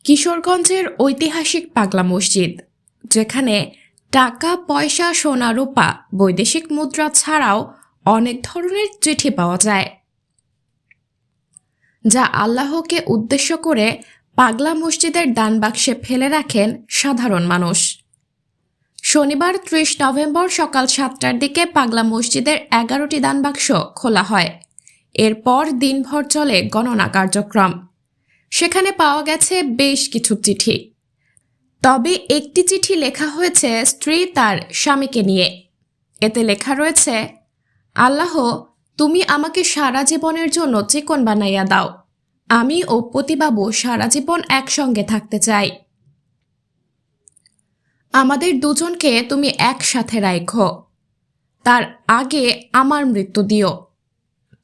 কিশোরগঞ্জের ঐতিহাসিক পাগলা মসজিদ, যেখানে টাকা, পয়সা, সোনা, রূপা, বৈদেশিক মুদ্রা ছাড়াও অনেক ধরনের চিঠি পাওয়া যায়, যা আল্লাহকে উদ্দেশ্য করে পাগলা মসজিদের দানবাক্সে ফেলে রাখেন সাধারণ মানুষ। শনিবার ৩০ নভেম্বর সকাল ৭টার দিকে পাগলা মসজিদের ১১টি দানবাক্স খোলা হয়। এরপর দিনভর চলে গণনা কার্যক্রম। সেখানে পাওয়া গেছে বেশ কিছু চিঠি। তবে একটি চিঠি লেখা হয়েছে স্ত্রী তার স্বামীকে নিয়ে। এতে লেখা রয়েছে, আল্লাহ, তুমি আমাকে সারা জীবনের জন্য চিকন বানাইয়া দাও। আমি ও পতিবাবু সারা জীবন একসঙ্গে থাকতে চাই। আমাদের দুজনকে তুমি একসাথে রাখো। তার আগে আমার মৃত্যু দিও।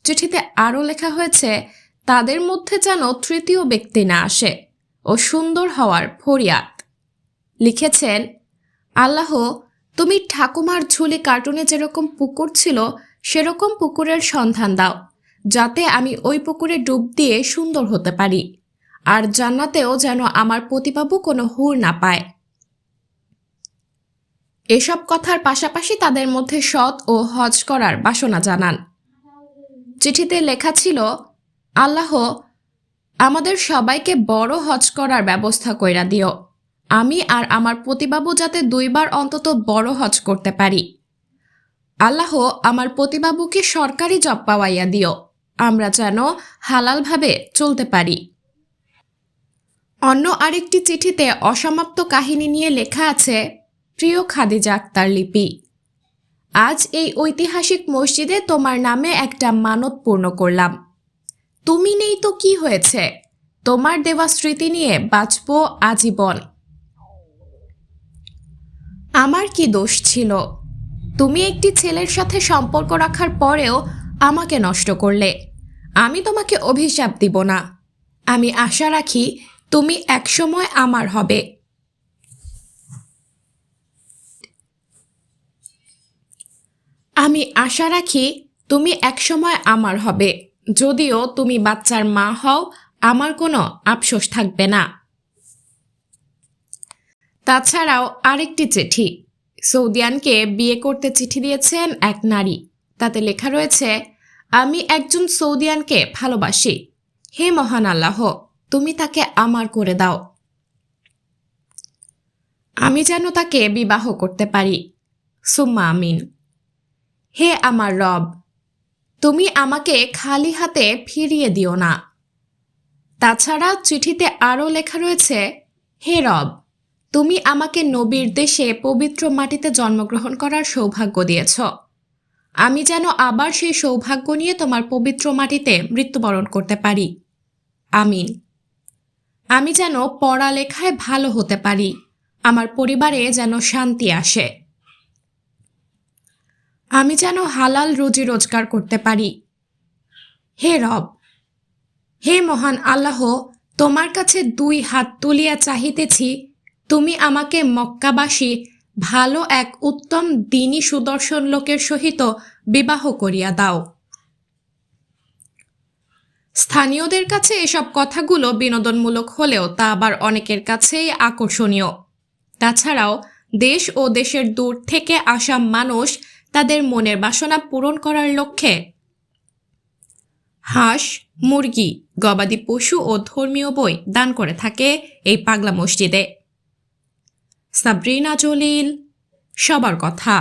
চিঠিতে আরও লেখা হয়েছে, তাদের মধ্যে যেন তৃতীয় ব্যক্তি না আসে ও সুন্দর হওয়ার ফরিয়াদ। লিখেছেন, আল্লাহ, তুমি ঠাকুমার ঝুলি কার্টুনে যেরকম পুকুর ছিল সেরকম পুকুরের সন্ধান দাও, যাতে আমি ওই পুকুরে ডুব দিয়ে সুন্দর হতে পারি, আর জান্নাতেও যেন আমার পতিবাবু কোনো হুর না পায়। এসব কথার পাশাপাশি তাদের মধ্যে সৎ ও হজ করার বাসনা জানান। চিঠিতে লেখা ছিল, আল্লাহ, আমাদের সবাইকে বড় হজ করার ব্যবস্থা কইরা দিও। আমি আর আমার পতিবাবু যাতে ২ বার অন্তত বড় হজ করতে পারি। আল্লাহ, আমার পতিবাবুকে সরকারি জব পাওয়াইয়া দিও, আমরা যেন হালালভাবে চলতে পারি। অন্য আরেকটি চিঠিতে অসমাপ্ত কাহিনী নিয়ে লেখা আছে, প্রিয় খাদিজা আক্তার লিপি, আজ এই ঐতিহাসিক মসজিদে তোমার নামে একটা মানত পূর্ণ করলাম। তুমি নেই তো কি হয়েছে, তোমার দেওয়া স্মৃতি নিয়ে বাঁচব আজীবন। আমার কি দোষ ছিল? তুমি একটি ছেলের সাথে সম্পর্ক রাখার পরেও আমাকে নষ্ট করলে। আমি তোমাকে অভিশাপ দিব না। আমি আশা রাখি তুমি একসময় আমার হবে। আমি আশা রাখি তুমি একসময় আমার হবে। যদিও তুমি বাচ্চার মা হও, আমার কোনো আফসোস থাকবে না। তাছাড়াও আরেকটি চিঠি, সৌদিয়ানকে বিয়ে করতে চিঠি দিয়েছেন এক নারী। তাতে লেখা রয়েছে, আমি একজন সৌদিয়ানকে ভালোবাসি। হে মহান আল্লাহ, তুমি তাকে আমার করে দাও। আমি যেন তাকে বিবাহ করতে পারি। সুম্মা আমিন। হে আমার রব, তুমি আমাকে খালি হাতে ফিরিয়ে দিও না। তাছাড়া চিঠিতে আরও লেখা রয়েছে, হে রব, তুমি আমাকে নবীর দেশে পবিত্র মাটিতে জন্মগ্রহণ করার সৌভাগ্য দিয়েছ। আমি যেন আবার সেই সৌভাগ্য নিয়ে তোমার পবিত্র মাটিতে মৃত্যুবরণ করতে পারি। আমিন। আমি যেন পড়ালেখায় ভালো হতে পারি, আমার পরিবারে যেন শান্তি আসে। আমি যেন হালাল রুজি রোজগার করতে পারি। হে রব, হে মহান আল্লাহ, তোমার কাছে 2 হাত তুলিয়া চাহিতেছি, তুমি আমাকে মক্কাবাসী ভালো এক উত্তম দ্বীনী সুদর্শন লোকের সহিত বিবাহ করিয়া দাও। স্থানীয়দের কাছে এসব কথাগুলো বিনোদনমূলক হলেও তা আবার অনেকের কাছেই আকর্ষণীয়। তাছাড়াও দেশ ও দেশের দূর থেকে আসা মানুষ তাদের মনের বাসনা পূরণ করার লক্ষ্যে হাঁস, মুরগি, গবাদি পশু ও ধর্মীয় বই দান করে থাকে এই পাগলা মসজিদে। সাবরিনা জলিল, সবার কথা।